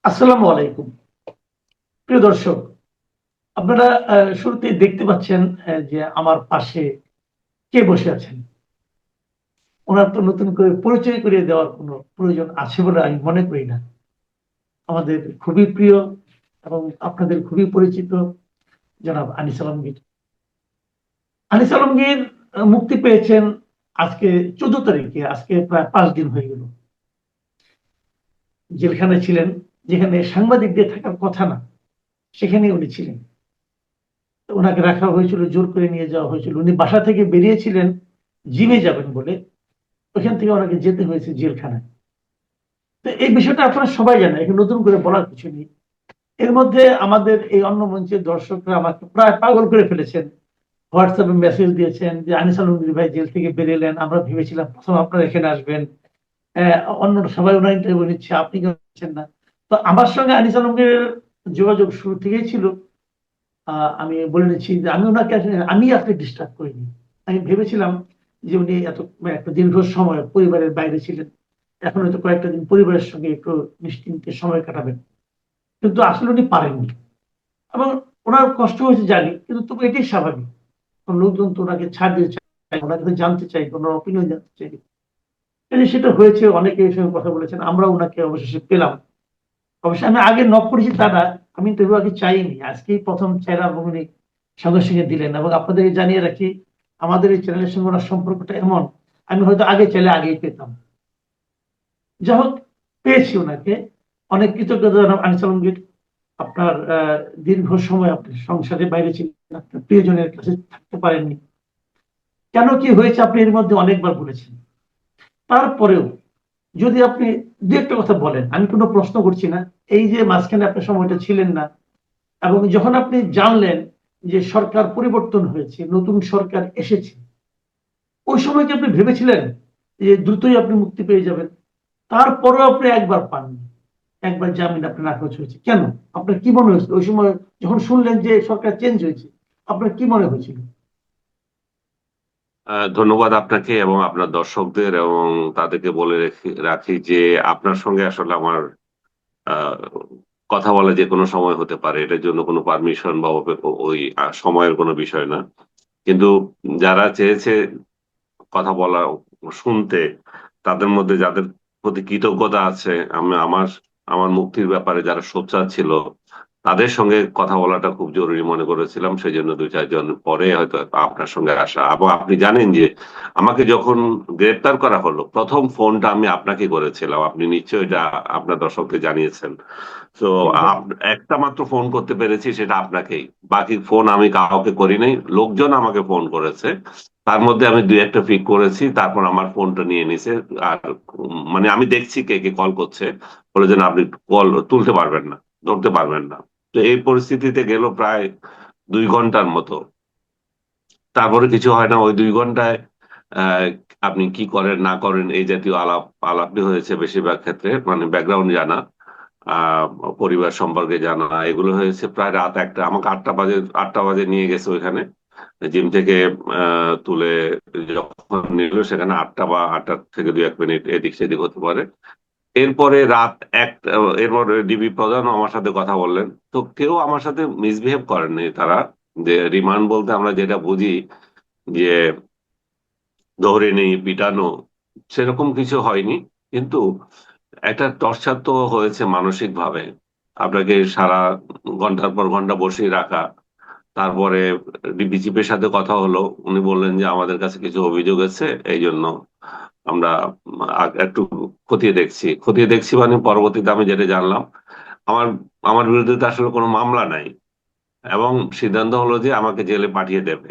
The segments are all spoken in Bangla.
আসসালামু আলাইকুম। প্রিয় দর্শক, আপনারা শুরুতেই দেখতে পাচ্ছেন যে আমার পাশে কে বসে আছেন। উনার তো নতুন করে পরিচয় করিয়ে দেওয়ার কোনো প্রয়োজন আছে বলে আমি মনে করি না। আমাদের খুবই প্রিয় এবং আপনাদের খুবই পরিচিত জনাব আনিস আলমগীর। আনিস আলমগীর মুক্তি পেয়েছেন আজকে ১৪ তারিখে, আজকে প্রায় ৫ দিন হয়ে গেল। জেলখানায় ছিলেন, যেখানে সাংবাদিকদের থাকার কথা না, সেখানেই উনি ছিলেন। ওনাকে রাখা হয়েছিল, জোর করে নিয়ে যাওয়া হয়েছিল। উনি বাসা থেকে বেরিয়েছিলেন জিমে যাবেন বলে, ওখান থেকে ওনাকে যেতে হয়েছে জেলখানায়। তো এই বিষয়টা আপনারা সবাই জানেন, এখানে নতুন করে বলার কিছু নেই। এর মধ্যে আমাদের এই অন্য মঞ্চের দর্শকরা আমাকে প্রায় পাগল করে ফেলেছেন। হোয়াটসঅ্যাপে মেসেজ দিয়েছেন যে আনিস আলমগীর ভাই জেল থেকে বেরিয়েলেন, আমরা ভেবেছিলাম প্রথম আপনারা এখানে আসবেন। অন্য সবাই ওনার ইন্টারভিউ নিচ্ছে, আপনি কেন নিচ্ছেন না? তো আমার সঙ্গে আনিস আলমগীরের যোগাযোগ শুরু থেকেই ছিল। আমি বলে নিচ্ছি যে আমি ওনাকে আসলে আমি আসলে ডিস্টার্ব করিনি। আমি ভেবেছিলাম যে উনি একটা দীর্ঘ সময় পরিবারের বাইরে ছিলেন। এখন হয়তো কয়েকটা দিন পরিবারের সঙ্গে একটু নিশ্চিন্তে সময় কাটাবেন। কিন্তু আসলে উনি পারেননি। এবং ওনার কষ্ট হয়েছে জানি, কিন্তু তবু এটাই স্বাভাবিক। কারণ লোকজন তো ওনাকে ছাড় দিতে চায়, ওনার কাছে জানতে চাই, ওনার অপিনিয়ন জানতে চাই। এই যে সেটা হয়েছে, অনেকে এই সঙ্গে কথা বলেছেন, আমরা ওনাকে অবশেষে পেলাম। অবশ্যই আমি আগে নক করেছি তারা, আমি ইন্টারভিউ আগে চাইনি, আজকেই প্রথম চাইলাম এবং উনি সঙ্গে সঙ্গে দিলেন। এবং আপনাদের জানিয়ে রাখি, আমাদের এই চ্যানেলের সঙ্গে ওনার সম্পর্কটা এমন, আমি হয়তো আগে চাইলে আগেই পেতাম। যাই হোক, পেয়েছি ওনাকে। অনেক কৃতজ্ঞতা জানাব আনিস আলমগীর। আপনার দীর্ঘ সময় আপনি সংসারের বাইরে ছিলেন, আপনার প্রিয়জনের কাছে থাকতে পারেননি। কেন কি হয়েছে আপনি এর মধ্যে অনেকবার বলেছেন। তারপরেও যদি আপনি দু একটা কথা বলেন, আমি কোনো প্রশ্ন করছি না। এই যে মাঝখানে আপনার সময়টা ছিলেন না, এবং যখন আপনি জানলেন যে সরকার পরিবর্তন হয়েছে, নতুন সরকার এসেছে, ওই সময় কি আপনি ভেবেছিলেন যে দ্রুতই আপনি মুক্তি পেয়ে যাবেন? তারপরেও আপনি একবার পাননি, একবার জামিন আপনার নাকচ হয়েছে কেন? আপনার কি মনে হয়েছিল ওই সময় যখন শুনলেন যে সরকার চেঞ্জ হয়েছে? আপনার কি মনে হয়েছিল? ধন্যবাদ আপনাকে এবং আপনার দর্শকদের, এবং তাদেরকে বলে রাখি যে আপনার সঙ্গে আসলে আমার আহ, কথা বলা যে কোনো সময় হতে পারে, এটার জন্য কোনো পারমিশন বা ওই সময়ের কোনো বিষয় না। কিন্তু যারা চেয়েছে কথা বলা, শুনতে, তাদের মধ্যে যাদের প্রতি কৃতজ্ঞতা আছে, আমি আমার আমার মুক্তির ব্যাপারে যারা সোচ্চার ছিল, তাদের সঙ্গে কথা বলাটা খুব জরুরি মনে করেছিলাম। সেই জন্য ২-৪ জন পরে হয়তো আপনার সঙ্গে আসা। এবং আপনি জানেন যে আমাকে যখন গ্রেপ্তার করা হলো, প্রথম ফোনটা আমি আপনাকে করেছিলাম, আপনি নিশ্চয়ই এটা আপনার দর্শককে জানিয়েছেন। তো জি, জানি। একটা মাত্র ফোন করতে পেরেছি, সেটা আপনাকেই। বাকি ফোন আমি কাউকে করি নাই, লোকজন আমাকে ফোন করেছে। তার মধ্যে আমি দুই একটা পিক করেছি, তারপর আমার ফোনটা নিয়ে নিছে। আর মানে আমি দেখছি কে কে কল করছে, বলে যে না, আপনি কল তুলতে পারবেন না, ধরতে পারবেন না। তো এই পরিস্থিতিতে গেল প্রায় 2 ঘন্টার মতো। তারপরে কিছু হয় না, ওই 2 ঘন্টায় আহ, আপনি কি করেন না করেন এই জাতীয় আলাপই হয়েছে বেশিরভাগ ক্ষেত্রে, মানে ব্যাকগ্রাউন্ড জানা, আহ পরিবার সম্পর্কে জানা, এগুলো হয়েছে। প্রায় রাত 1টা, আমাকে 8টা বাজে নিয়ে গেছে ওইখানে, জিম থেকে তুলে যখন নিল, সেখানে 8টা বা 8টা থেকে 2-1 মিনিট এদিক সেদিক হতে পারে। এরপরে রাত 1টা, এরপর ডিবি প্রধানও আমার সাথে কথা বললেন। তো কেউ আমার সাথে মিসবিহেভ করেননি তারা। যে রিমান্ড বলতে আমরা যেটা বুঝি, যে ধরে নেই, পিটানো, সেরকম কিছু হয়নি। কিন্তু একটা টর্চার তো হয়েছে মানসিক ভাবে। আপনাকে সারা ঘন্টার পর ঘন্টা বসিয়ে রাখা। তারপরে ডিবি চিফের সাথে কথা হলো, উনি বললেন যে আমাদের কাছে কিছু অভিযোগ আছে, এই জন্য আমরা একটু খতিয়ে দেখছি মানে পরবর্তীতে আমি যেটা জানলাম, আমার আমার বিরুদ্ধে তো আসলে কোনো মামলা নাই, এবং সিদ্ধান্ত হলো যে আমাকে জেলে পাঠিয়ে দেবে।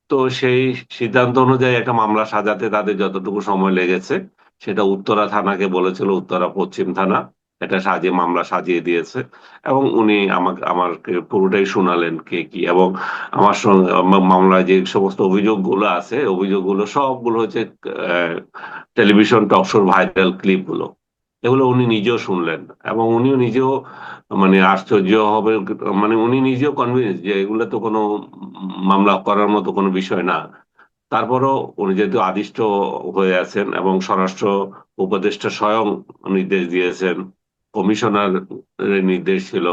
তো সেই সিদ্ধান্ত অনুযায়ী একটা মামলা সাজাতে তাদের যতটুকু সময় লেগেছে, সেটা উত্তরা থানাকে বলেছিল, উত্তরা পশ্চিম থানা এটা মামলা সাজিয়ে দিয়েছে। এবং উনি আমাকে পুরোটাই শুনালেন কে কি, এবং আমার সঙ্গে মামলায় যে সমস্ত অভিযোগগুলো আছে, অভিযোগগুলো সবগুলো হচ্ছে টেলিভিশন টকশোর ভাইরাল ক্লিপ গুলো। এগুলো উনি নিজেও শুনলেন, এবং উনিও নিজেও মানে আশ্চর্য হবে, মানে উনি নিজেও কনভিন্স যে এগুলো তো কোনো মামলা করার মতো কোনো বিষয় না। তারপরও উনি যেহেতু আদিষ্ট হয়ে আছেন, এবং স্বরাষ্ট্র উপদেষ্টা স্বয়ং নির্দেশ দিয়েছেন কমিশনার নির্দেশ ছিল।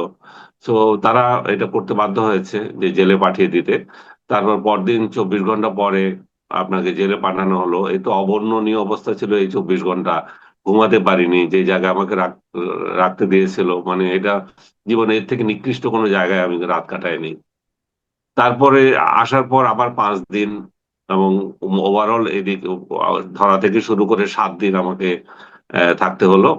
তো তারা এটা করতে বাধ্য হয়েছে যে জেলে পাঠিয়ে দিতে। তারপর পরদিন 24 ঘন্টা পরে আপনাকে জেলে পাঠানো হলো। এই তো অবর্ণনীয় অবস্থা ছিল এই 24 ঘন্টা। ঘুমাতে পারিনি, যে জায়গায় আমাকে রাখতে দিয়েছিল, মানে এটা জীবনে এর থেকে নিকৃষ্ট কোনো জায়গায় আমি রাত কাটাইনি। তারপরে আসার পর আবার 5 দিন, এবং ওভারঅল এদিক ধরা থেকে শুরু করে 7 দিন আমাকে থাকতে হলো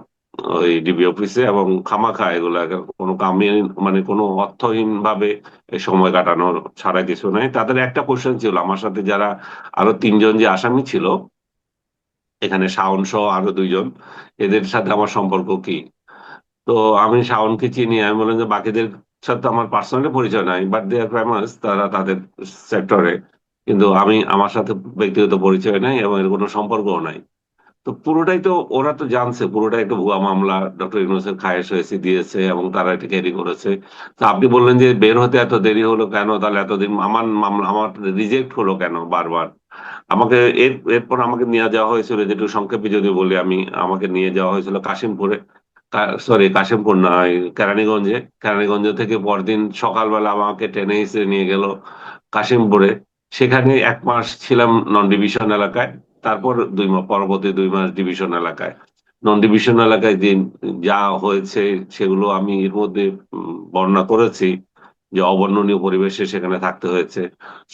ওই ডিবি অফিসে, এবং খামাখা এগুলা কোনো কামে, মানে কোনো অর্থহীন ভাবে এই সময় কাটানোর ছাড়া কিছু নাই। তাদের একটা কোশ্চেন ছিল আমার সাথে, যারা আরো 3 জন যে আসামি ছিল এখানে, শাওন সহ আরো 2 জন, এদের সাথে আমার সম্পর্ক কি। তো আমি শাওনকে চিনি, আমি বললাম যে বাকিদের সাথে আমার পার্সোনালি পরিচয় নাই, বাট দে আর ফেমাস, তারা তাদের সেক্টরে, কিন্তু আমার সাথে ব্যক্তিগত পরিচয় নাই এবং এর কোনো সম্পর্কও নাই। তো পুরোটাই তো ওরা তো জানছে পুরোটাই একটা ভুয়া মামলা, ডক্টর ইউনূসের খায়েশ হয়েছে দিয়েছে এবং তারা এটা ক্যারি করেছে। তো আপনি বললেন যে বের হতে এত দেরি হলো কেন, তাহলে এতদিন আমার মামলা আমার রিজেক্ট হলো কেন বারবার। আমাকে এরপর আমাকে নিয়ে যাওয়া হয়েছিল, যেটু সংক্ষেপে যদি বলি আমি, আমাকে নিয়ে যাওয়া হয়েছিল কাশিমপুরে, সরি কাশিমপুর নয়, কেরানীগঞ্জে। কেরানীগঞ্জ থেকে পরদিন সকালবেলা আমাকে টেনে হিসেবে নিয়ে গেল কাশিমপুরে। সেখানে 1 মাস ছিলাম নন ডিভিশন এলাকায়। তারপর 2 মাস, পরবর্তী 2 মাস ডিভিশন এলাকায়। নন ডিভিশন এলাকায় দিন যা হয়েছে সেগুলো আমি এর মধ্যে বর্ণনা করেছি, যে অবর্ণনীয় পরিবেশে সেখানে থাকতে হয়েছে।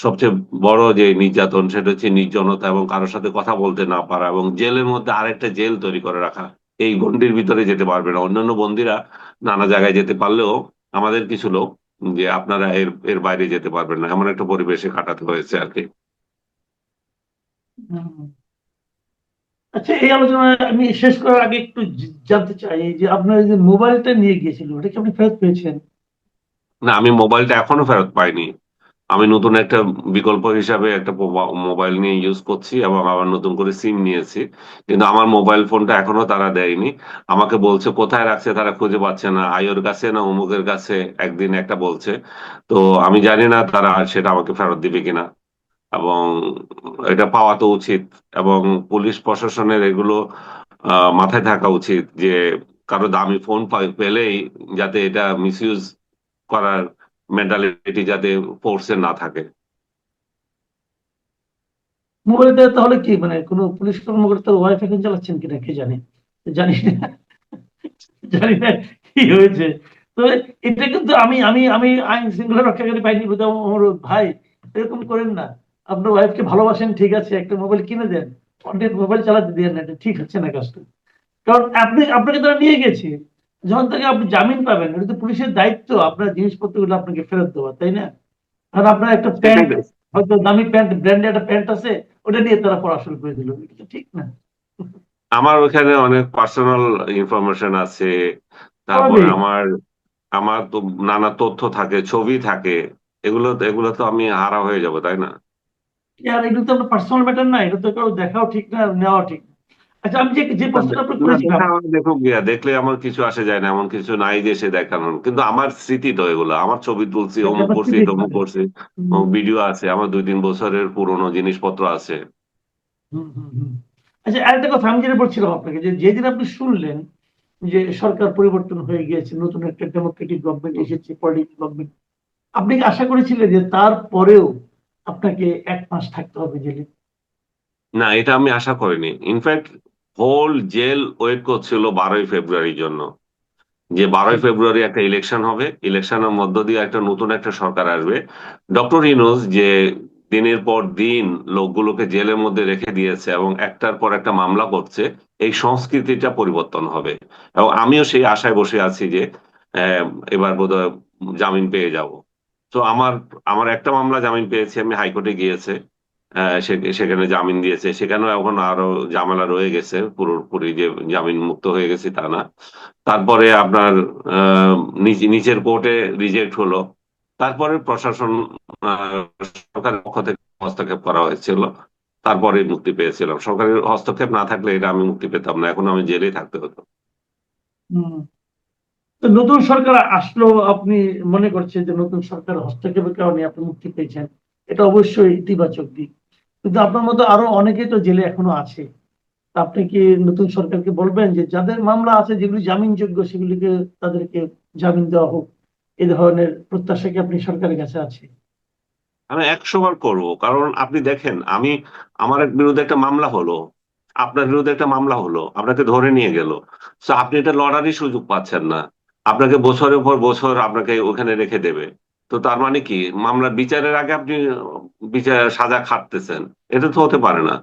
সবচেয়ে বড় যে নির্যাতন সেটা হচ্ছে নির্জনতা এবং কারোর সাথে কথা বলতে না পারা, এবং জেলের মধ্যে আরেকটা জেল তৈরি করে রাখা। এই গণ্ডির ভিতরে যেতে পারবে না। অন্যান্য বন্দীরা নানা জায়গায় যেতে পারলেও আমাদের কিছু লোক, যে আপনারা এর এর বাইরে যেতে পারবেন না, এমন একটা পরিবেশে কাটাতে হয়েছে আর কি। হুম। আচ্ছা, এই আলোচনা আমি শেষ করার আগে একটু জানতে চাই, এই যে আপনার এই যে মোবাইলটা নিয়ে গিয়েছিল, ওটা কি আপনি ফেরত পেয়েছেন? না, আমি মোবাইলটা এখনো ফেরত পাইনি। আমি নতুন একটা বিকল্প হিসাবে একটা মোবাইল নিয়ে ইউজ করছি এবং আবার নতুন করে সিম নিয়েছি, কিন্তু আমার মোবাইল ফোনটা এখনো তারা দেয়নি। আমাকে বলছে কোথায় রাখছে তারা খুঁজে পাচ্ছে না, আইওর কাছে না অমুকের কাছে, একদিন একটা বলছে। তো আমি জানি না তারা সেটা আমাকে ফেরত দিবে কিনা, এবং এটা পাওয়া তো উচিত। এবং পুলিশ প্রশাসনের এগুলো মাথায় থাকা উচিত, যে কারো দামি ফোন পেলেই যাতে এটা মিসইউজ করার মেন্টালিটি যাতে ফোর্সে না থাকে। মোবাইলটা তাহলে কি, মানে কোনো পুলিশ কর্মকর্তার ওয়াইফ এখন চালাচ্ছেন কিনা কে জানে, জানি না, জানি না কি হয়েছে। তো এটা কিন্তু আমি আমি আমি আইন শৃঙ্খলা রক্ষাকারী বাহিনী বোধ আমার ভাই, এরকম করেন না। আপনার ওয়াইফকে ভালোবাসেন ঠিক আছে, একটা মোবাইল কিনে দেন, অনেক মোবাইল চালাতে দিয়ে না, এটা ঠিক হচ্ছে না কাজটা। কারণ আপনাকে তারা নিয়ে গেছে, যখন থেকে আপনি জামিন পাবেন, এটা তো পুলিশের দায়িত্ব আপনার জিনিসপত্রগুলো আপনাকে ফেরত দেওয়া, তাই না? আর আপনার একটা সেটাই প্যান্ট, তো। হয়তো দামি প্যান্ট, ব্র্যান্ডের একটা প্যান্ট আছে, ওটা নিয়ে তারা পড়াশোনা করে দিল, এটা তো ঠিক না। আমার ওখানে অনেক পার্সোনাল ইনফরমেশন আছে, তারপরে স্বাভাবিক। আমার আমার তো নানা তথ্য থাকে, ছবি থাকে। এগুলো এগুলো তো আমি হারা হয়ে যাব, তাই না? আর এগুলো তো আপনার পার্সোনাল ম্যাটার না, এটা তো কারো দেখাও ঠিক না, নেওয়া ঠিক না। আচ্ছা, আমি যে যে প্রশ্নটা আপনাকে না, করেছিলাম, দেখা আমার দেখুক গিয়া, দেখলে আমার কিছু আসে যায় না, এমন কিছু নাই যে সে দেখানোর, কিন্তু আমার স্মৃতি তো এগুলো, আমার ছবি তুলছি, অমুক করছি তমুক করছি, ভিডিও আছে, আমার 2-3 বছরের পুরনো জিনিসপত্র আছে। হুম, হুম, হুম। আচ্ছা, আরেকটা কথা আমি যেটা বলছিলাম আপনাকে, যে যেদিন আপনি শুনলেন যে সরকার পরিবর্তন হয়ে গিয়েছে, নতুন একটা ডেমোক্রেটিক গভর্নমেন্ট এসেছে, পলিটিক্যাল গভর্নমেন্ট, আপনি কি আশা করেছিলেন যে তারপরেও আপনাকে 1 মাস থাকতে হবে জেলে? না, এটা আমি আশা করিনি। ইনফ্যাক্ট হোল জেল ওয়েট করছিল 12ই ফেব্রুয়ারির জন্য, যে 12ই ফেব্রুয়ারি একটা ইলেকশন হবে, ইলেকশনের মধ্য দিয়ে একটা নতুন একটা সরকার আসবে। ডক্টর ইউনূস যে দিনের পর দিন লোকগুলোকে জেলের মধ্যে রেখে দিয়েছে এবং একটার পর একটা মামলা করছে, এই সংস্কৃতিটা পরিবর্তন হবে। এবং আমিও সেই আশায় বসে আছি যে আহ, এবার বোধহয় জামিন পেয়ে যাব। তো আমার আমার একটা মামলা জামিন পেয়েছি, আমি হাইকোর্টে গিয়েছে, সেখানে জামিন দিয়েছে। সেখানেও এখন আরো ঝামেলা রয়ে গেছে, পুরোপুরি যে জামিন মুক্ত হয়ে গেছি তা না। তারপরে আপনার আহ, নিচের কোর্টে রিজেক্ট হলো। তারপরে প্রশাসন, আহ, সরকারের পক্ষ থেকে হস্তক্ষেপ করা হয়েছিল, তারপরে মুক্তি পেয়েছিলাম। সরকারের হস্তক্ষেপ না থাকলে এটা আমি মুক্তি পেতাম না, এখন আমি জেলেই থাকতে হতো। হুম। তো নতুন সরকার আসলো, আপনি মনে করছেন যে নতুন সরকার হস্তক্ষেপের কারণে আপনি মুক্তি পেয়েছেন, এটা অবশ্যই ইতিবাচক দিক। কিন্তু আপনার মতো আরো অনেকেই তো জেলে এখনো আছে। আপনি কি নতুন সরকারকে বলবেন যে যাদের মামলা আছে যেগুলি জামিনযোগ্য সেগুলিকে তাদেরকে জামিন দেওয়া হোক, এই ধরনের প্রত্যাশা কি আপনি সরকারের কাছে আছে? আমি 100 বার করবো, কারণ আপনি দেখেন, আমার বিরুদ্ধে একটা মামলা হলো, আপনার বিরুদ্ধে একটা মামলা হলো, আপনাকে ধরে নিয়ে গেল, তো আপনি এটা লড়ারই সুযোগ পাচ্ছেন না, আপনাকে বছরের পর বছর আপনাকে ওখানে রেখে দেবে। তো তার মানে কি, মামলার বিচারের আগে আপনি বিচার সাজা খাটতেছেন? এটা তো হতে পারে না।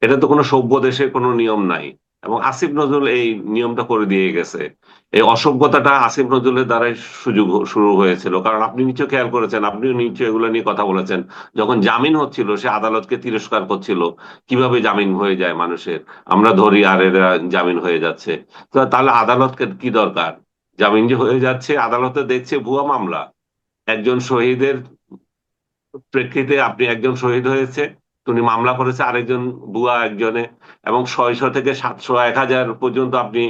এটা তো কোনো সভ্য দেশের কোনো নিয়ম নাই। এবং আসিফ নজরুল এই নিয়মটা করে দিয়ে গেছে। এই অসভ্যতাটা আসিফ নজরুলের দ্বারাই শুরু হয়েছিল, কারণ আপনি নিশ্চয় খেয়াল করেছেন, আপনিও নিশ্চয় এগুলো নিয়ে কথা বলেছেন। যখন জামিন হচ্ছিল সে আদালতকে তিরস্কার করছিল, কিভাবে জামিন হয়ে যায় মানুষের, আমরা ধরি আর এরা জামিন হয়ে যাচ্ছে। তো তাহলে আদালতকে কি দরকার? জামিন যে হয়ে যাচ্ছে, আদালতে দেখছে ভুয়া মামলা, একজন শহীদের প্রেক্ষিতে আপনি, একজন শহীদ হয়েছে, উনি মামলা করেছে আরেকজন ভুয়া একজনে, এবং 600 থেকে 700 1000 পর্যন্ত আপনি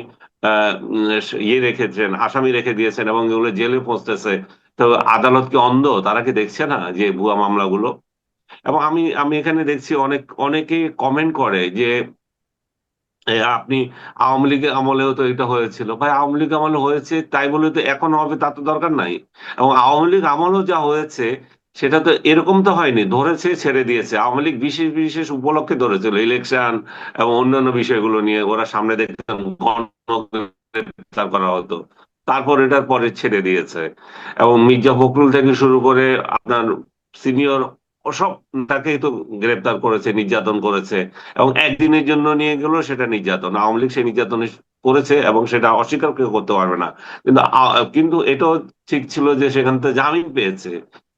ইয়ে রেখেছেন, আসামি রেখে দিয়েছেন, এবং এগুলো জেলে পৌঁছতেছে। তো আদালত কি অন্ধ? তারা কি দেখছে না যে ভুয়া মামলাগুলো? এবং আমি আমি এখানে দেখছি অনেকে কমেন্ট করে যে আপনি আওয়ামী লীগের আমলেও তো এটা হয়েছিল। ভাই, আওয়ামী লীগ আমলে হয়েছে তাই বলে তো এখন হবে তা তো দরকার নাই। এবং আওয়ামী লীগ আমলেও যা হয়েছে সেটা তো এরকম তো হয়নি, ধরেছে ছেড়ে দিয়েছে। আওয়ামী লীগ বিশেষ বিশেষ উপলক্ষে ধরেছিল, ইলেকশন এবং অন্যান্য বিষয়গুলো নিয়ে ওরা সামনে দেখতাম গ্রেফতার করা হতো, তারপর এটার পরে ছেড়ে দিয়েছে। এবং মির্জা ফখরুল থেকে শুরু করে আপনার সিনিয়র সব তাকেই তো গ্রেফতার করেছে, নির্যাতন করেছে। এবং একদিনের জন্য নিয়ে গেল, সেটা নির্যাতন। আওয়ামী লীগ সেই নির্যাতন করেছে এবং সেটা অস্বীকার কেউ করতে পারবে না। কিন্তু এটাও ঠিক ছিল যে সেখান থেকে জামিন পেয়েছে,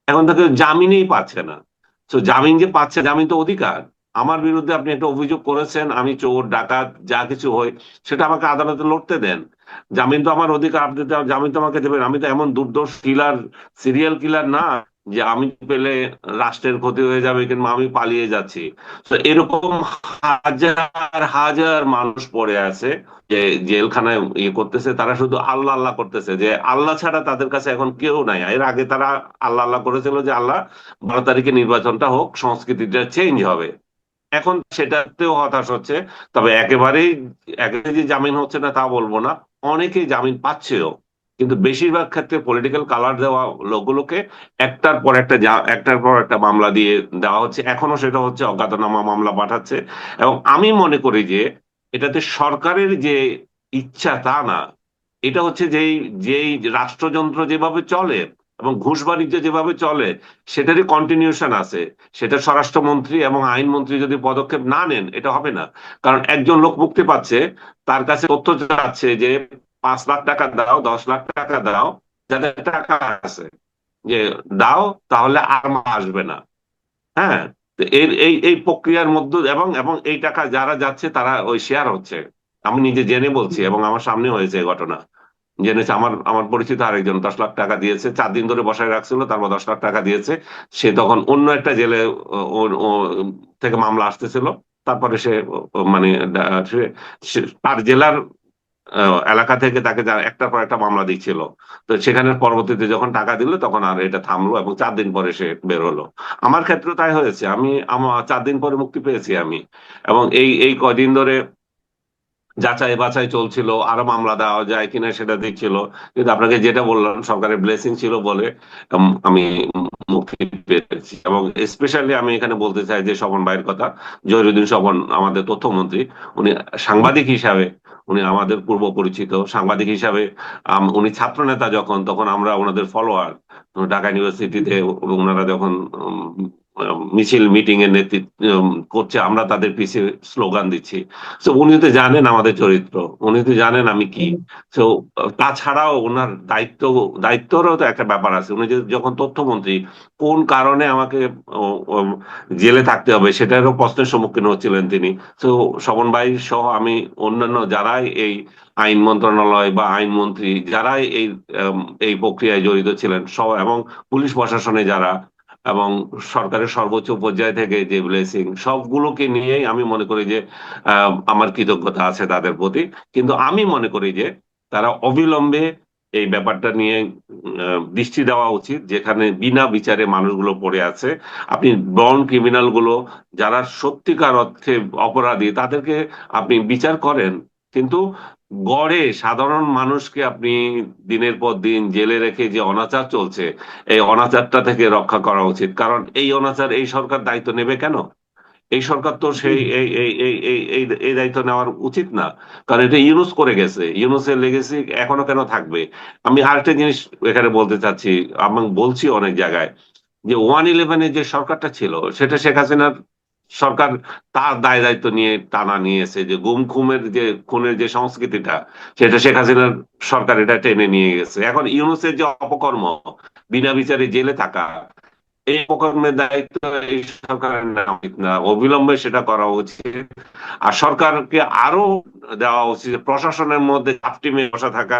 এখন তাকে জামিনই পাচ্ছে না। তো জামিন যে পাচ্ছে, জামিন তো অধিকার। আমার বিরুদ্ধে আপনি একটা অভিযোগ করেছেন, আমি চোর ডাকাত যা কিছু হই, সেটা আমাকে আদালতে লড়তে দেন। জামিন তো আমার অধিকার, আপনি তো জামিন তো আমাকে দেবেন। আমি তো এমন দুর্দর্শ কিলার, সিরিয়াল কিলার না যে আমি পেলে রাষ্ট্রের ক্ষতি হয়ে যাবে কিংবা আমি পালিয়ে যাচ্ছি। তো এরকম হাজার হাজার মানুষ পড়ে আছে যে জেলখানায় ইয়ে করতেছে, তারা শুধু আল্লাহ আল্লাহ করতেছে, যে আল্লাহ ছাড়া তাদের কাছে এখন কেউ নাই। এর আগে তারা আল্লাহ আল্লাহ করেছিল যে আল্লাহ 12 তারিখে নির্বাচনটা হোক, সংস্কৃতিটা চেঞ্জ হবে। এখন সেটাতেও হতাশ হচ্ছে। তবে একেবারেই যে জামিন হচ্ছে না তা বলবো না, অনেকেই জামিন পাচ্ছেও। কিন্তু বেশিরভাগ ক্ষেত্রে পলিটিক্যাল কালার দেওয়া লোকগুলোকে একটার পর একটা মামলা দিয়ে দেওয়া হচ্ছে। এখনো সেটা হচ্ছে, অজ্ঞাতনামা মামলা পাঠাচ্ছে। এবং আমি মনে করি যে এটাতে সরকারের যে ইচ্ছা তা না, এটা হচ্ছে যেই যেই রাষ্ট্রযন্ত্র যেভাবে চলে এবং ঘুষ বাণিজ্য যেভাবে চলে, সেটারই কন্টিনিউশন আছে। সেটা স্বরাষ্ট্রমন্ত্রী এবং আইনমন্ত্রী যদি পদক্ষেপ না নেন, এটা হবে না। কারণ একজন লোক মুক্তি পাচ্ছে, তার কাছে তথ্য যাচ্ছে যে 5 লাখ টাকা দাও, 10 লাখ টাকা দাও, যাদের টাকা আছে, যে দাও, তাহলে আর আসবে না। হ্যাঁ। তো এর এই এই প্রক্রিয়ার মধ্যে, এবং এবং এই টাকা যারা যাচ্ছে তারা ওই শেয়ার হচ্ছে। আমি নিজে জেনে বলছি, এবং আমার সামনে হয়েছে এই ঘটনা। জেনেছে, আমার আমার পরিচিত আরেকজন 10 লাখ টাকা দিয়েছে, 4 দিন ধরে বসায় রাখছিল, তারপর 10 লাখ টাকা দিয়েছে। সে তখন অন্য একটা জেলে ও থেকে মামলা আসতেছিল। তারপরে সে মানে তার জেলার এলাকা থেকে তাকে একটার পর একটা মামলা দিচ্ছিল। তো সেখানে পরবর্তীতে যখন টাকা দিল তখন আর এটা থামলো, এবং 4 দিন পরে সে বের হলো। আমার ক্ষেত্রে তাই হয়েছে, আমার 4 দিন পরে মুক্তি পেয়েছি আমি। এবং এই এই কয়দিন ধরে যাচাই বাছাই চলছিল, আরো মামলা দেওয়া যায় কিনা সেটা দেখছিল। কিন্তু আপনাকে যেটা বললাম, সরকারের ব্লেসিং ছিল বলে আমি মুক্তি পেয়েছি। এবং স্পেশালি আমি এখানে বলতে চাই যে স্বপন ভাইয়ের কথা, জহিরুদ্দিন স্বপন, আমাদের তথ্যমন্ত্রী, উনি সাংবাদিক হিসাবে, উনি আমাদের পূর্ব পরিচিত সাংবাদিক হিসাবে। উনি ছাত্র নেতা যখন, তখন আমরা ওনাদের ফলোয়ার। ঢাকা ইউনিভার্সিটিতে ওনারা যখন মিছিল মিটিং এর নেতৃত্ব করছে, আমরা তাদের পিছিয়ে স্লোগান দিচ্ছি। তো উনি তো জানেন আমাদের চরিত্র, উনি তো জানেন আমি কি। তো তাছাড়াও ওনার দায়িত্বরও তো একটা ব্যাপার আছে। উনি যখন তথ্যমন্ত্রী, কোন কারণে আমাকে ও, ও, জেলে থাকতে হবে সেটারও প্রশ্নের সম্মুখীন হচ্ছিলেন তিনি। তো স্বপন ভাই সহ আমি, অন্যান্য যারাই এই আইন মন্ত্রণালয় বা আইনমন্ত্রী, যারাই এই প্রক্রিয়ায় জড়িত ছিলেন সব, এবং পুলিশ প্রশাসনে যারা, এবং সরকারের সর্বোচ্চ পর্যায় থেকে যে ব্লেসিং, সবগুলোকে নিয়েই আমি মনে করি যে আমার কৃতজ্ঞতা আছে তাদের প্রতি। কিন্তু আমি মনে করি যে তারা অবিলম্বে এই ব্যাপারটা নিয়ে দৃষ্টি দেওয়া উচিত। যেখানে বিনা বিচারে মানুষগুলো পড়ে আছে, আপনি বর্ন ক্রিমিনাল গুলো যারা সত্যিকার অর্থে অপরাধী তাদেরকে আপনি বিচার করেন, কিন্তু গড়ে সাধারণ মানুষকে আপনি দিনের পর দিন জেলে রেখে যে অনাচার চলছে, এই অনাচারটা থেকে রক্ষা করা উচিত। কারণ এই অনাচার এই সরকার দায়িত্ব নেবে কেন? এই সরকার তো জি, সেই এই এই এই এই এই এই দায়িত্ব নেওয়ার উচিত না। কারণ এটা ইউনুস করে গেছে, ইউনুসের লেগেসি এখনো কেন থাকবে? আমি আরেকটা জিনিস এখানে বলতে চাচ্ছি, আমি বলছি অনেক জায়গায়, যে 111-এর যে সরকারটা ছিল সেটা শেখ হাসিনার সরকার তার দায় দায়িত্ব নিয়ে টানা নিয়েছে। যে গুম খুমের যে খুনের যে সংস্কৃতিটা, সেটা শেখ হাসিনার সরকার এটা টেনে নিয়ে গেছে। এখন ইউনুসের যে অপকর্ম, বিনা বিচারে জেলে থাকা, এই অপকর্মের দায়িত্ব এই সরকারের নেওয়া উচিত না, অবিলম্বে সেটা করা উচিত। আর সরকারকে আরো দেওয়া উচিত প্রশাসনের মধ্যে চাপটি মেয়ে বসা থাকা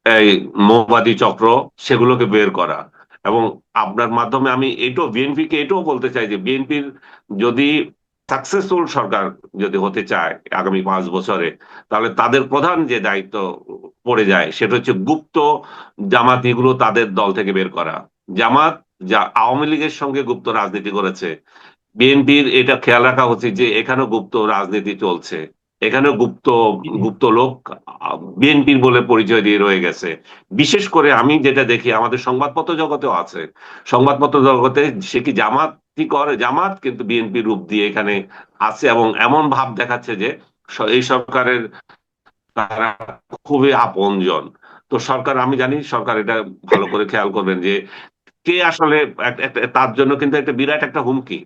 এই মৌবাদী চক্র, সেগুলোকে বের করা। এবং আপনার মাধ্যমে আমি এটাও বিএনপি কে এটাও বলতে চাই যে বিএনপির যদি সাকসেসফুল সরকার যদি হতে চায় আগামী 5 বছরে, তাহলে তাদের প্রধান যে দায়িত্ব পড়ে যায় সেটা হচ্ছে গুপ্ত জামাতিগুলো তাদের দল থেকে বের করা। জামাত যা আওয়ামী লীগের সঙ্গে গুপ্ত রাজনীতি করেছে, বিএনপির এটা খেয়াল রাখা উচিত যে এখানেও গুপ্ত রাজনীতি চলছে, এখানেও গুপ্ত গুপ্ত লোক বিএনপির বলে পরিচয় দিয়ে রয়ে গেছে। বিশেষ করে আমি যেটা দেখি আমাদের সংবাদপত্র জগতেও আছে, সংবাদপত্র জগতে সে কি জামাতই করে, জামাত কিন্তু বিএনপি রূপ দিয়ে এখানে আছে, এবং এমন ভাব দেখাচ্ছে যে এই সরকারের তারা খুবই আপনজন। তো সরকার, আমি জানি সরকার এটা ভালো করে খেয়াল করবেন যে কে আসলে তার জন্য কিন্তু একটা বিরাট একটা হুমকি।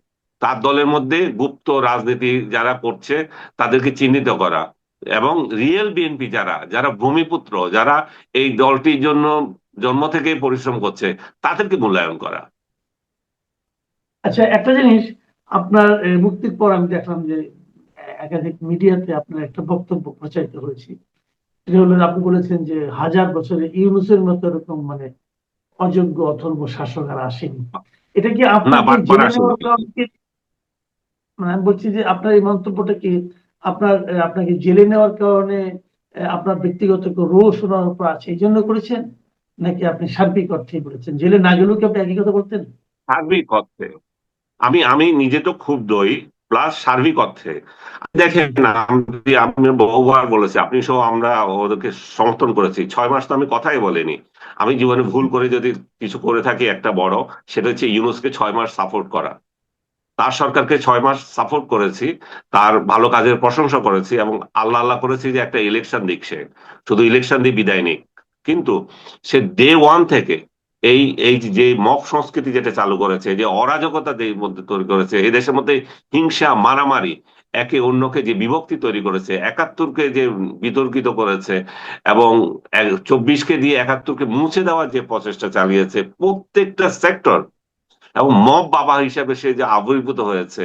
তার দলের মধ্যে গুপ্ত রাজনীতি যারা করছে তাদেরকে চিহ্নিত করা, এবং রিয়েল বিএনপি যারা যারা ভূমিপুত্র, যারা এই দলটির জন্য জন্ম থেকে পরিশ্রম করছে, তাদেরকে মূল্যায়ন করা। আচ্ছা, একটা জিনিস, আপনার মুক্তির পর আমি দেখলাম যে একাধিক মিডিয়াতে আপনার একটা বক্তব্য প্রচারিত হয়েছে। এটা হলো, আপনি বলেছেন যে 1000 বছরে ইউনূসের মতো এরকম মানে অযোগ্য অথর্ব শাসক আর আসেনি। এটা কি না, আপনাকে বাটপার জেলে আসেনি। নেওয়ার কারণে মানে আমি বলছি যে আপনার এই মন্তব্যটা কি আপনাকে জেলে নেওয়ার কারণে আপনার ব্যক্তিগত কোনো রোষ ওনার উপর আছে এই জন্য করেছেন, নাকি আপনি সার্বিক অর্থেই বলেছেন? জেলে না গেলেও কি আপনি একই কথা বলতেন? সার্বিক অর্থে আমি আমি নিজে তো ক্ষুব্ধই, প্লাস সার্বিক অর্থে দেখেন, আমি বহুবার বলেছি, আপনি সহ আমরা ওদেরকে সমর্থন করেছি। 6 মাস তো আমি কথাই বলিনি। আমি জীবনে ভুল করে যদি কিছু করে থাকি একটা বড়, সেটা হচ্ছে ইউনুসকে 6 মাস সাপোর্ট করা। তার সরকারকে 6 মাস সাপোর্ট করেছি, তার ভালো কাজের প্রশংসা করেছি, এবং আল্লাহ আল্লাহ করেছি যে একটা ইলেকশন দিক, সে শুধু ইলেকশন দিয়ে বিদায় নিক। কিন্তু সে ডে ওয়ান থেকে এই এই যে মব সংস্কৃতি যেটা চালু করেছে, যে অরাজকতা দেশের মধ্যে তৈরি করেছে, এই দেশের মধ্যে হিংসা মারামারি, একে অন্যকে যে বিভক্তি তৈরি করেছে, 71-কে যে বিতর্কিত করেছে, এবং 24-কে দিয়ে 71-কে মুছে দেওয়ার যে প্রচেষ্টা চালিয়েছে প্রত্যেকটা সেক্টর, এবং মব বাবা হিসাবে সে যে আবির্ভূত হয়েছে,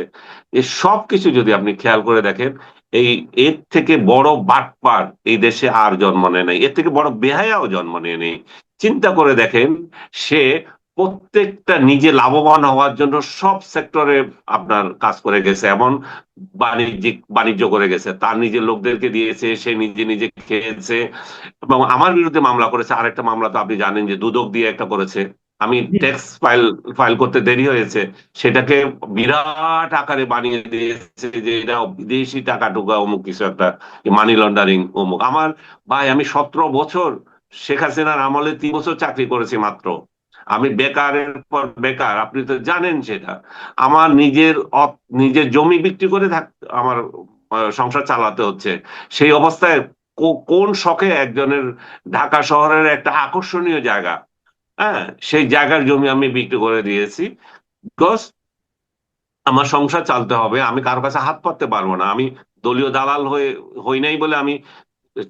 এই সব কিছু যদি আপনি খেয়াল করে দেখেন, এই এর থেকে বড় বাটপার এই দেশে আর জন্ম নেয় নাই, এর থেকে বড় বেহায়াও জন্ম নেয় নেই। চিন্তা করে দেখেন, সে প্রত্যেকটা নিজে লাভবান হওয়ার জন্য সব সেক্টরে আপনার কাজ করে গেছে, এমন বাণিজ্যিক বাণিজ্য করে গেছে, তার নিজের লোকদেরকে দিয়েছে, সে নিজে নিজে খেয়েছে, এবং আমার বিরুদ্ধে মামলা করেছে। আরেকটা মামলা তো আপনি জানেন যে দুদক দিয়ে একটা করেছে, আমি জি, ট্যাক্স ফাইল ফাইল করতে দেরি হয়েছে, সেটাকে বিরাট আকারে বানিয়ে দিয়েছে যে এটা বিদেশি টাকা ঢোকা অমুক কিছু একটা, মানি লন্ডারিং অমুক। আমার ভাই, আমি 17 বছর শেখ হাসিনার আমলে 3 বছর চাকরি করেছি মাত্র। আমি বেকারের পর বেকার, আপনি তো জানেন সেটা। আমার নিজের জমি বিক্রি করে আমার সংসার চালাতে হচ্ছে। সেই অবস্থায় কোন শখে একজনের ঢাকা শহরের একটা আকর্ষণীয় জায়গা, হ্যাঁ, সেই জায়গার জমি আমি বিক্রি করে দিয়েছি। বিকজ আমার সংসার চালতে হবে, আমি কারো কাছে হাত পাততে পারবো না। আমি দলীয় দালাল হই নাই বলে আমি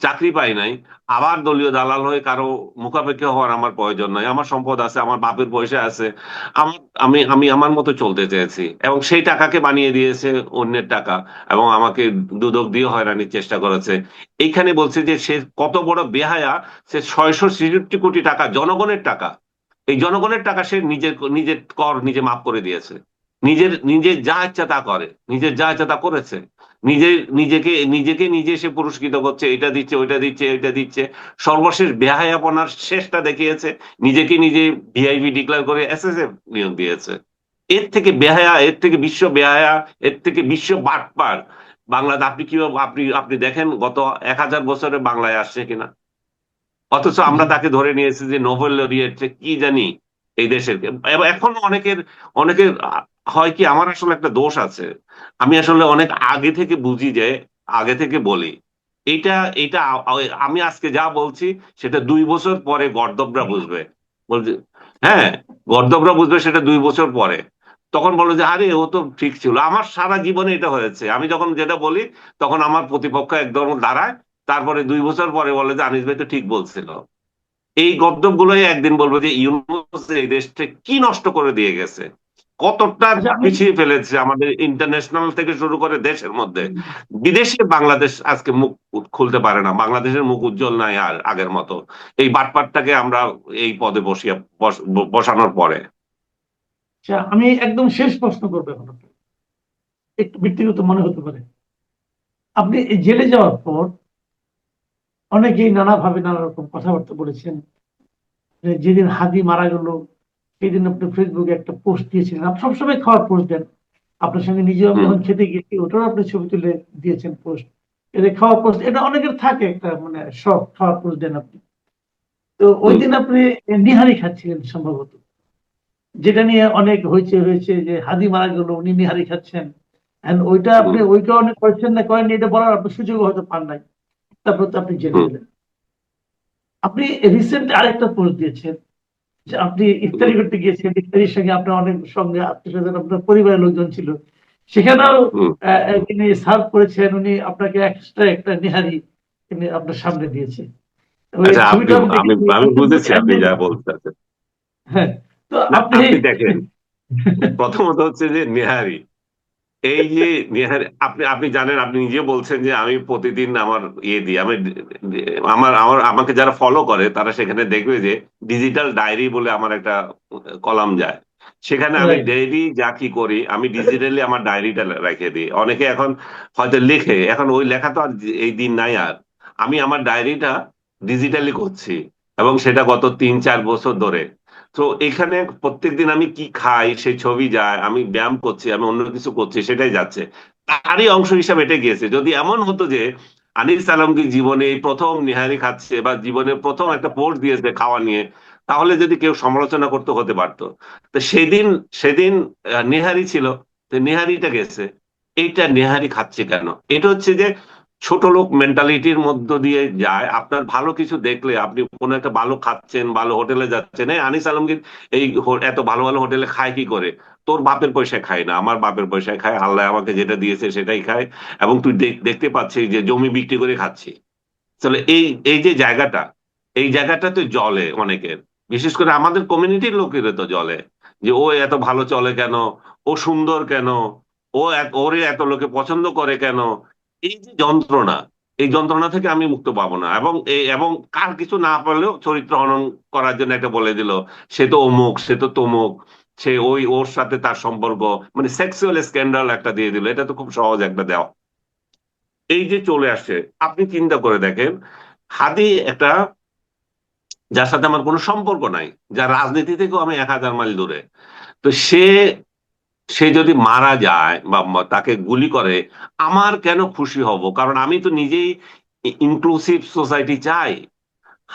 চাকরি পাই নাই। আবার দলীয় দালাল হয়ে কারো মুখাপেক্ষি হওয়ার আমার প্রয়োজন নাই। আমার সম্পদ আছে, আমার বাপের পয়সা আছে, আমার আমি আমি আমার মতো চলতে চেয়েছি, এবং সেই টাকাকে বানিয়ে দিয়েছে অন্যের টাকা, এবং আমাকে দুদক দিয়ে হয়রানির চেষ্টা করেছে। এইখানে বলছে যে সে কত বড় বেহায়া। সে 666 কোটি টাকা জনগণের টাকা, এই জনগণের টাকা সে নিজের নিজের কর নিজে মাফ করে দিয়েছে। নিজের নিজের যা ইচ্ছা তা করে, নিজের যা ইচ্ছা তা করেছে। নিজে নিজেকে নিজেকে নিজে সে পুরস্কৃত করছে, এটা দিচ্ছে, ওইটা দিচ্ছে, এটা দিচ্ছে। সর্বশেষ বেহায়াপনার শেষটা দেখিয়েছে, নিজেকে নিজে ভিআইপি ডিক্লেয়ার করে এসএসএফ নিয়োগ দিয়েছে। এর থেকে বেহায়া, এর থেকে বিশ্ব বেহায়া, এর থেকে বিশ্ব বাটপার বাংলাদেশ আপনি কিভাবে আপনি আপনি দেখেন গত 1000 বছরে বাংলায় আসছে কিনা। অথচ আমরা জি। তাকে ধরে নিয়েছি যে নোবেল লরিয়েট কি জানি এই দেশের। এবং এখন অনেকের হয় কি, আমার আসলে একটা দোষ আছে, আমি আসলে অনেক আগে থেকে বুঝি যে, আগে থেকে বলি এটা এটা আমি আজকে যা বলছি সেটা 2 বছর পরে গর্দভরা বুঝবে। বলছে, হ্যাঁ, গর্দভরা বুঝবে সেটা 2 বছর পরে। তখন বলো যে আরে ও তো ঠিক ছিল। আমার সারা জীবনে এটা হয়েছে, আমি যখন যেটা বলি তখন আমার প্রতিপক্ষ একদম দাঁড়ায়, তারপরে 2 বছর পরে বলে যে আনিস ভাই তো ঠিক বলছিল। এই গদ্দপ গুলোই একদিন বলবো যে ইউনূস এই দেশটা কি নষ্ট করে দিয়ে গেছে, কতটা আচ্ছা আমি পিছিয়ে ফেলেছে আমাদের ইন্টারন্যাশনাল থেকে শুরু করে দেশের মধ্যে। বিদেশে বাংলাদেশ আজকে মুখ খুলতে পারে না, বাংলাদেশের মুখ উজ্জ্বল নাই আর আগের মতো, এই বাটপাটটাকে আমরা এই পদে বসিয়ে বসানোর পরে। আচ্ছা, আমি একদম শেষ প্রশ্ন করবো এখন আপনাকে। একটু ব্যক্তিগত মনে হতে পারে। আপনি এই জেলে যাওয়ার পর অনেকেই নানাভাবে নানা রকম কথাবার্তা বলেছেন। যেদিন হাদি মারা গেল সেদিন আপনি ফেসবুকে একটা পোস্ট দিয়েছিলেন, আপনি সবসময় খাওয়ার পোস্ট দেন। আপনার সঙ্গে নিজেও আমি হুম, যখন খেতে গেছি ওটাও আপনি ছবি তুলে দিয়েছেন পোস্ট। এটা খাওয়ার পোস্ট, এটা অনেকের থাকে একটা মানে শখ, খাওয়ার পোস্ট দেন আপনি। তো ওই হুম, দিন আপনি নিহারি খাচ্ছিলেন সম্ভবত, যেটা নিয়ে অনেক হয়েছে যে হাদি মারা গেল উনি নিহারি খাচ্ছেন। And ওইটা হুম, আপনি ওই কারণে করেছেন না করেননি এটা বলার আপনার সুযোগ হয়তো পান নাই, তারপর তো আপনি জেলে হুম, গেলেন। আপনি রিসেন্ট আরেকটা পোস্ট দিয়েছেন যে আপনি হুম, ইফতারি করতে গিয়েছেন, ইফতারির সঙ্গে আপনার অনেক সঙ্গে আত্মীয়-স্বজন, আপনার পরিবারের লোকজন ছিল। সেখানেও হুম। যিনি সার্ভ করেছেন উনি আপনাকে এক্সট্রা একটা নেহারি তিনি আপনার সামনে দিয়েছে। ওই আচ্ছা, আপনি ছবিটা আমি আমি দেখেছি আমি Facebook বুঝেছি and আপনি যা বলতেছেন। হ্যাঁ। তো না, আপনি আপনি দেখেন, প্রথমত হচ্ছে যে নেহারি, এই যে নেহারি, আপনি আপনি জানেন, আপনি নিজে বলছেন যে আমি প্রতিদিন আমার ইয়ে দিই, আমি আমার আমার আমাকে যারা ফলো করে তারা সেখানে দেখবে যে ডিজিটাল ডায়েরি বলে আমার একটা কলাম যায়। সেখানে আমি রাইট। ডেইলি যা কি করি আমি ডিজিটালি আমার ডায়েরিটা রেখে দিই। অনেকে এখন হয়তো লেখে, এখন ওই লেখা তো আর এই দিন নাই আর। আমি আমার ডায়েরিটা ডিজিটালি করছি, এবং সেটা গত 3-4 বছর ধরে। তো এখানে প্রত্যেকদিন আমি কি খাই সেই ছবি যায়, আমি ব্যায়াম করছি, আমি অন্য কিছু করছি সেটাই যাচ্ছে, তারই অংশ হিসাবে এটা গিয়েছে। যদি এমন হতো যে আনিস আলমগীর জীবনে এই প্রথম নিহারি খাচ্ছে বা জীবনে প্রথম একটা পোস্ট দিয়েছে খাওয়া নিয়ে, তাহলে যদি কেউ সমালোচনা করতে হতে পারতো। তো সেদিন সেদিন নেহারি ছিল, তো নেহারিটা গেছে, এইটা নেহারি খাচ্ছে কেন? এটা হচ্ছে যে ছোট লোক মেন্টালিটির মধ্য দিয়ে যায়। আপনার ভালো কিছু দেখলে আপনি কোনো একটা ভালো খাচ্ছেন, ভালো হোটেলে যাচ্ছেন, এই আনিস আলমগীর এই এত ভালো ভালো হোটেলে খায় কি করে? তোর বাপের পয়সায় খায় না, আমার বাপের পয়সায় খায়, আল্লাহ আমাকে যেটা দিয়েছে সেটাই খায়। এবং তুই দেখতে পাচ্ছিস যে জমি বিক্রি করে খাচ্ছি। তাহলে এই এই যে জায়গাটা, এই জায়গাটা তো জলে অনেকের, বিশেষ করে আমাদের কমিউনিটির লোকের তো জলে, যে ও এত ভালো চলে কেন, ও সুন্দর কেন, ওরে এত লোকে পছন্দ করে কেন। এই যে যন্ত্রণা, এই যন্ত্রণা থেকে আমি মুক্ত পাবো না। এবং কার কিছু না পারলেও চরিত্র হনন করার জন্য একটা বলে দিল, সে তো অমুক, সে তো তমুক, সে ওর সাথে তার সম্পর্ক, মানে সেক্সুয়াল স্ক্যান্ডাল একটা দিয়ে দিল। এটা তো খুব সহজ একটা দেওয়া, এই যে চলে আসছে। আপনি চিন্তা করে দেখেন, হাদি একটা, যার সাথে আমার কোনো সম্পর্ক নাই, যার রাজনীতি থেকেও আমি 1000 মাইল দূরে, তো সে সে যদি মারা যায় বা তাকে গুলি করে, আমার কেন খুশি হব? কারণ আমি তো নিজেই ইনক্লুসিভ সোসাইটি চাই।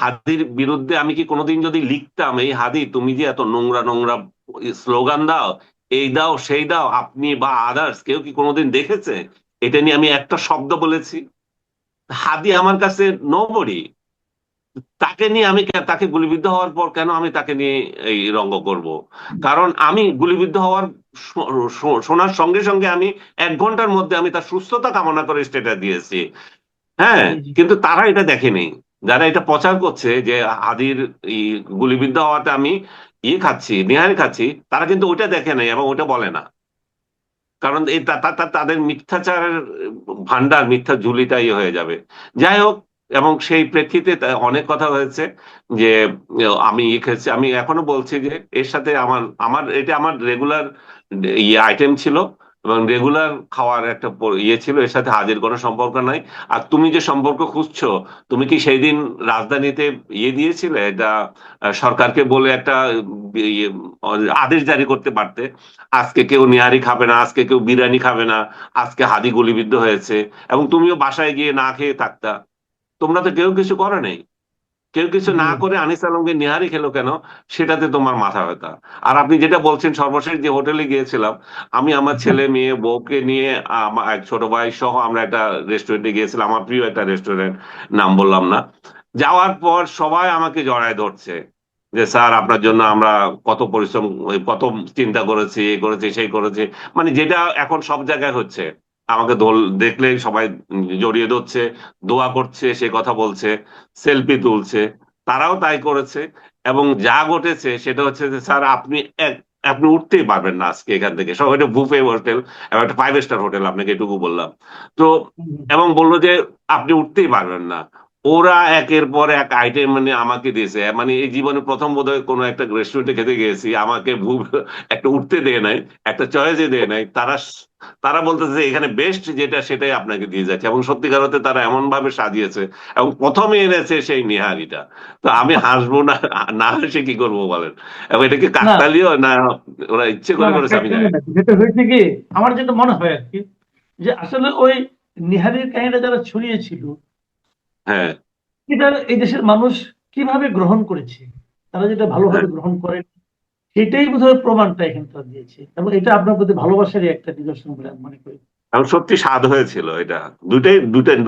হাদির বিরুদ্ধে আমি কি কোনোদিন যদি লিখতাম, এই হাদি তুমি যে এত নোংরা নোংরা স্লোগান দাও, এই দাও সেই দাও, আপনি বা আদার্স কেউ কি কোনোদিন দেখেছে এটা নিয়ে আমি একটা শব্দ বলেছি? হাদি আমার কাছে নোবডি। তাকে নিয়ে আমি তাকে গুলিবিদ্ধ হওয়ার পর কেন আমি তাকে নিয়ে এই রঙ্গ করব? কারণ আমি গুলিবিদ্ধ হওয়ার শোনার সঙ্গে সঙ্গে আমি 1 ঘন্টার মধ্যে আমি তার সুস্থতা কামনা করে স্ট্যাটাস দিয়েছি। হ্যাঁ, জি, জি। কিন্তু তারা এটা দেখেনি। যারা এটা প্রচার করছে যে আদির ই গুলিবিদ্ধ হওয়াতে আমি ইয়ে খাচ্ছি, নেহারি খাচ্ছি, তারা কিন্তু ওটা দেখে নাই এবং ওটা বলে না। কারণ এই তাদের মিথ্যাচারের ভান্ডার, মিথ্যা ঝুলিটাই হয়ে যাবে। যাই হোক, এবং সেই প্রেক্ষিতে অনেক কথা হয়েছে যে আমি খেয়েছি, আমি এখনো বলছি যে এর সাথে আমার আমার এটা আমার রেগুলার ইয়ে আইটেম ছিল। এবং রেগুলার খাওয়ার একটা ইয়ে ছিল, এর সাথে হাজির কোনো সম্পর্ক নাই। আর তুমি যে সম্পর্ক খুঁজছো, তুমি কি সেই দিন রাজধানীতে ইয়ে দিয়েছিলে, এটা সরকারকে বলে একটা ইয়ে, আদেশ জারি করতে পারতে, আজকে কেউ নিহারি খাবে না, আজকে কেউ বিরিয়ানি খাবে না, আজকে হাদি গুলিবিদ্ধ হয়েছে, এবং তুমিও বাসায় গিয়ে না খেয়ে থাকতা। তোমরা তো কেউ কিছু করে নাই। কেউ কিছু জি না করে আনিস আলমকে নিহারি খেলো কেন, সেটাতে তোমার মাথা ব্যথা। আর আপনি যেটা বলছেন, সর্বশেষ যে হোটেলে গিয়েছিলাম, আমি আমার ছেলে মেয়ে বউকে নিয়ে, আমার এক ছোট ভাই সহ আমরা একটা রেস্টুরেন্টে গিয়েছিলাম, আমার প্রিয় একটা রেস্টুরেন্ট, নাম বললাম না। যাওয়ার পর সবাই আমাকে জড়ায় ধরছে যে স্যার আপনার জন্য আমরা কত পরিশ্রম, কত চিন্তা করেছি, এই করেছি সেই করেছি, মানে যেটা এখন সব জায়গায় হচ্ছে। আমাকে দেখলেই সবাই জড়িয়ে ধরছে, দোয়া করছে, সে কথা বলছে, সেলফি তুলছে। তারাও তাই করেছে। এবং যা ঘটেছে সেটা হচ্ছে যে স্যার আপনি উঠতেই পারবেন না আজকে এখান থেকে। সব একটা বুফে হোটেল এবং একটা 5 স্টার হোটেল, আপনাকে এটুকু বললাম। তো এবং বললো যে আপনি উঠতেই পারবেন না। ওরা একের পর এক আইটেম মানে আমাকে দিয়েছে, মানে এই জীবনে প্রথম বোধহয় কোনো একটা রেস্টুরেন্টে খেতে গিয়েছি, আমাকে একটা উঠতে দেয় নাই, একটা চয়েসে দেয় নাই। তারা বলতেছে যে এখানে বেস্ট যেটা সেটাই আপনাকে দিয়ে যাচ্ছে, এবং সত্যিকার অর্থে তারা এমন ভাবে সাজিয়েছে, এবং প্রথমে এনেছে সেই নিহারিটা। তো আমি হাসবো না, না হেসে কি করবো বলেন? এবং এটা কি না কাকতালীয় না ওরা ইচ্ছে না করে না করেছে আমি কাকতালীয় জানি না, না। যেটা হয়েছে কি, আমার যেটা মনে হয় আর কি, যে আসলে ওই নিহারির কাহিনীটা যারা ছড়িয়েছিল, হ্যাঁ, এটা এই দেশের মানুষ কিভাবে গ্রহণ করেছে, তারা যেটা হ্যাঁ। ভালোভাবে গ্রহণ করে, সেটাই বোধহয় প্রমাণটা এখানে তারা দিয়েছে, এবং এটা আপনার প্রতি ভালোবাসারই একটা নিদর্শন বলে আমি মনে করি। এবং সত্যি স্বাদ হয়েছিল এটা।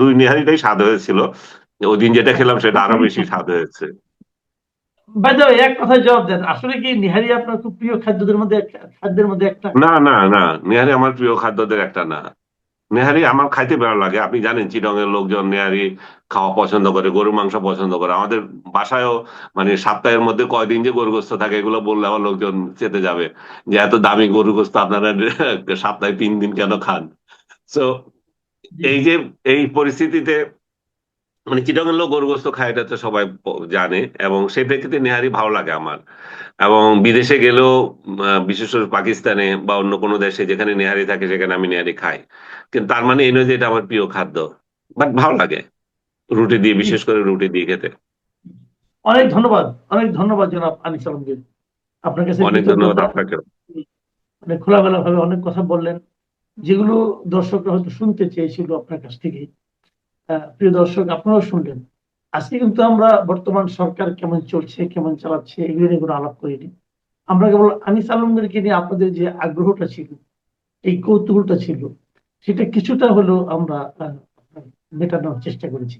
দুই নিহারিটাই স্বাদ হয়েছিল। ওই দিন যেটা খেলাম সেটা আরো বেশি স্বাদ হয়েছে। বাই দ্য ওয়ে, এক কথায় জবাব দেন, আসলে কি নিহারি আপনার খুব প্রিয় খাদ্যের মধ্যে একটা? না, না, না, নেহারি আমার প্রিয় খাদ্যদের একটা না। নেহারি আমার খাইতে ভালো লাগে। আপনি জানেন চিটং এর লোকজন নেহারি খাওয়া পছন্দ করে, গরুর মাংস পছন্দ করে। আমাদের বাসায়ও মানে সপ্তাহের মধ্যে কয়দিন যে গরু গোস্ত থাকে, এগুলো বললে আমার লোকজন চেতে যাবে যে এত দামি গরু গোস্ত আপনারা সপ্তাহে 3 দিন কেন খান। তো জি এই যে এই পরিস্থিতিতে মানে চিটং এর লোক গরু গোস্ত খায়, এটা তো সবাই জানে, এবং সেই প্রেক্ষিতে নেহারি ভালো লাগে আমার। এবং বিদেশে গেলেও বিশেষ করে পাকিস্তানে বা অন্য কোনো দেশে যেখানে নেহারি থাকে সেখানে আমি নেহারি খাই। কিন্তু তার মানে এই নয় যে এটা আমার প্রিয় খাদ্য, বাট ভালো লাগে রুটি দিয়ে, জি। বিশেষ করে রুটি দিয়ে খেতে। অনেক ধন্যবাদ, অনেক ধন্যবাদ জনাব আনিস আলমগীর, আপনার কাছে অনেক ধন্যবাদ কৃতজ্ঞতা। আপনাকে। মানে খোলামেলা ভাবে অনেক কথা বললেন, যেগুলো দর্শকরা হয়তো শুনতে চেয়েছিল আপনার কাছ থেকে। প্রিয় দর্শক, আপনারাও শুনলেন। আজকে কিন্তু আমরা বর্তমান সরকার কেমন চলছে, কেমন চালাচ্ছে, এগুলো নিয়ে কোনো আলাপ করিনি। আমরা কেবল আনিস আলমগীরকে নিয়ে আপনাদের যে আগ্রহটা ছিল, এই কৌতূহলটা ছিল, সেটা কিছুটা হলেও আমরা মেটানোর চেষ্টা করেছি।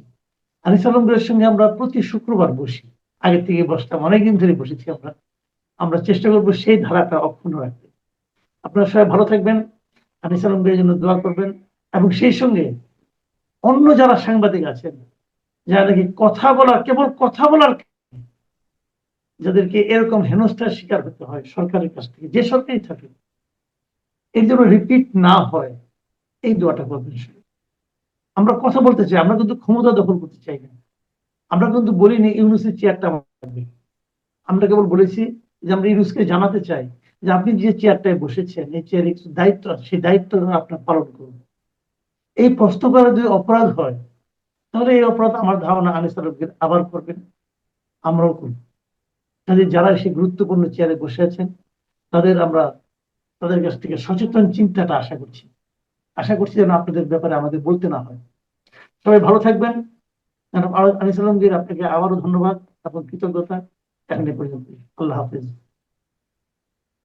আনিস আলমগীরের সঙ্গে আমরা প্রতি শুক্রবার বসি, আগে থেকে বসতাম, অনেকদিন ধরে বসেছি আমরা। আমরা চেষ্টা করবো সেই ধারাটা অক্ষুণ্ণ রাখতে। আপনারা সবাই ভালো থাকবেন, আনিস আলমগীরের জন্য দোয়া করবেন, এবং সেই সঙ্গে অন্য যারা সাংবাদিক আছেন, যারা নাকি কথা বলার, কেবল কথা বলার, যাদেরকে এরকম হেনস্থার শিকার হতে হয় সরকারের কাছ থেকে, যে সরকারই থাকে, এই জন্য রিপিট না হয়, এই দোয়াটা করবেন। আমরা কথা বলতে চাই, আমরা কিন্তু ক্ষমতা দখল করতে চাই না। আমরা কিন্তু বলিনি ইউনুসের চেয়ারটা আমার লাগবে। আমরা কেবল বলেছি যে আমরা ইউনুসকে জানাতে চাই যে আপনি যে চেয়ারটায় বসেছেন, এই চেয়ারে কিছু দায়িত্ব আছে, সেই দায়িত্ব আপনার পালন করুন। এই প্রশ্ন করা যদি অপরাধ হয়, তাহলে এই অপরাধ আমার ধারণা আনিস আলমগীর আবার করবেন, আমরাও করব। কাজে যারা সেই গুরুত্বপূর্ণ চেয়ারে বসে আছেন, আমরা তাদের কাছ থেকে সচেতন চিন্তাটা আশা করছি। আশা করছি যেন আপনাদের ব্যাপারে আমাদের বলতে না হয়। সবাই ভালো থাকবেন। আনিস আলমগীর, আপনাকে আবারও ধন্যবাদ এবং কৃতজ্ঞতা। এখন এ পর্যন্ত। আল্লাহ হাফেজ।